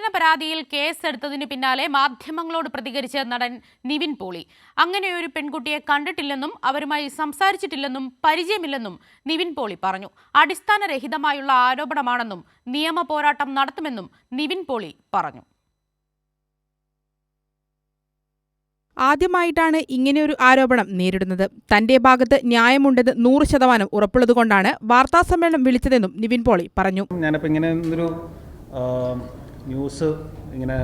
പീഡന പരാതിയിൽ കേസെടുത്തതിന് പിന്നാലെ മാധ്യമങ്ങളോട് പ്രതികരിച്ച നടൻ നിവിൻ പോളി അങ്ങനെയൊരു പെൺകുട്ടിയെ കണ്ടിട്ടില്ലെന്നും അവരുമായി സംസാരിച്ചിട്ടില്ലെന്നും പരിചയമില്ലെന്നും നിവിൻ പോളി പറഞ്ഞു. അടിസ്ഥാനരഹിതമായുള്ള ആരോപണമാണെന്നും നിയമ പോരാട്ടം നടത്തുമെന്നും നിവിൻ പോളി പറഞ്ഞു. ആദ്യമായിട്ടാണ് ഇങ്ങനെയൊരു ആരോപണം നേരിടുന്നത്. തന്റെ ഭാഗത്ത് ന്യായമുണ്ടെന്ന് 100% ഉറപ്പുള്ളതുകൊണ്ടാണ് വാർത്താസമ്മേളനം വിളിച്ചതെന്നും നിവിൻ പോളി പറഞ്ഞു. ഞാനിപ്പോൾ ഇങ്ങനെ ഒരു ന്യൂസ് ഇങ്ങനെ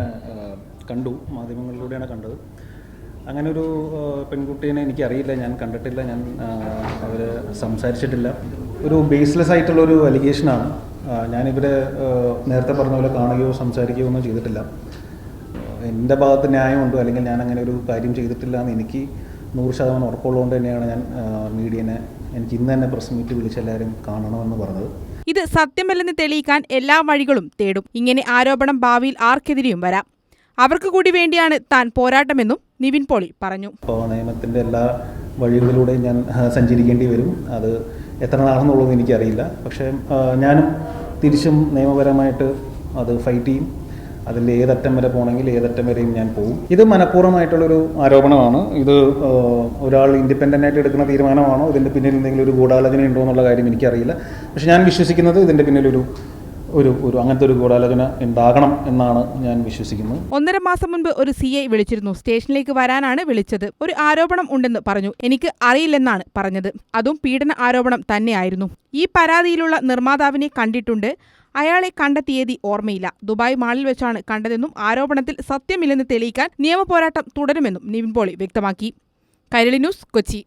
കണ്ടു, മാധ്യമങ്ങളിലൂടെയാണ് കണ്ടത്. അങ്ങനെ ഒരു പെൺകുട്ടീനെ എനിക്കറിയില്ല, ഞാൻ കണ്ടിട്ടില്ല, ഞാൻ അവർ സംസാരിച്ചിട്ടില്ല. ഒരു ബേസ്ലെസ് ആയിട്ടുള്ളൊരു അലിഗേഷനാണ്. ഞാനിവരെ നേരത്തെ പറഞ്ഞ പോലെ കാണുകയോ സംസാരിക്കുകയോ ഒന്നും ചെയ്തിട്ടില്ല. എൻ്റെ ഭാഗത്ത് ന്യായമുണ്ടോ അല്ലെങ്കിൽ ഞാൻ അങ്ങനെ ഒരു കാര്യം ചെയ്തിട്ടില്ല എന്ന് എനിക്ക് 100% ഉറപ്പുള്ളതുകൊണ്ട് തന്നെയാണ് ഞാൻ മീഡിയനെ എനിക്ക് ഇന്ന് തന്നെ പ്രസ് മീറ്റ് വിളിച്ച് എല്ലാവരും കാണണമെന്ന് പറഞ്ഞത്. ഇത് സത്യമല്ലെന്ന് തെളിയിക്കാൻ എല്ലാ വഴികളും തേടും. ഇങ്ങനെ ആരോപണം ഭാവിയിൽ ആർക്കെതിരെയും വരാം. അവർക്ക് കൂടി വേണ്ടിയാണ് താൻ പോരാട്ടമെന്നും നിവിൻ പോളി പറഞ്ഞു. അപ്പോൾ നിയമത്തിൻ്റെ എല്ലാ വഴികളിലൂടെയും ഞാൻ സഞ്ചരിക്കേണ്ടി വരും. അത് എത്ര നാളെന്നുള്ളതെന്ന് എനിക്കറിയില്ല. പക്ഷേ ഞാനും തിരിച്ചും നിയമപരമായിട്ട് അത് ഫൈറ്റ് ചെയ്യും. അതിൽ ഏതറ്റം വരെ പോകണമെങ്കിൽ ഏതറ്റം വരെയും ഞാൻ പോകും. ഇത് മനഃപൂർവ്വമായിട്ടുള്ളൊരു ആരോപണമാണ്. ഇത് ഒരാൾ ഇൻഡിപെൻഡൻ്റ് ആയിട്ട് എടുക്കുന്ന തീരുമാനമാണോ, ഇതിൻ്റെ പിന്നിൽ എന്തെങ്കിലും ഒരു ഗൂഢാലോചന ഉണ്ടോ എന്നുള്ള കാര്യം എനിക്കറിയില്ല. പക്ഷെ ഞാൻ വിശ്വസിക്കുന്നത് ഇതിൻ്റെ പിന്നിലൊരു അങ്ങനത്തെ ഒരു ഗൂഢാലോചന ഉണ്ടാകണം എന്നാണ് ഞാൻ വിശ്വസിക്കുന്നത്. 1.5 മാസം മുൻപ് ഒരു CI വിളിച്ചിരുന്നു. സ്റ്റേഷനിലേക്ക് വരാനാണ് വിളിച്ചത്. ഒരു ആരോപണം ഉണ്ടെന്ന് പറഞ്ഞു. എനിക്ക് അറിയില്ലെന്നാണ് പറഞ്ഞത്. അതും പീഡന ആരോപണം തന്നെയായിരുന്നു. ഈ പരാതിയിലുള്ള നിർമ്മാതാവിനെ കണ്ടിട്ടുണ്ട്. അയാളെ കണ്ട തീയതി ഓർമ്മയില്ല. ദുബായ് മാളിൽ വെച്ചാണ് കണ്ടതെന്നും ആരോപണത്തിൽ സത്യമില്ലെന്ന് തെളിയിക്കാൻ നിയമപോരാട്ടം തുടരുമെന്നും നിവിൻ പോളി വ്യക്തമാക്കി. കൈരളി ന്യൂസ്, കൊച്ചി.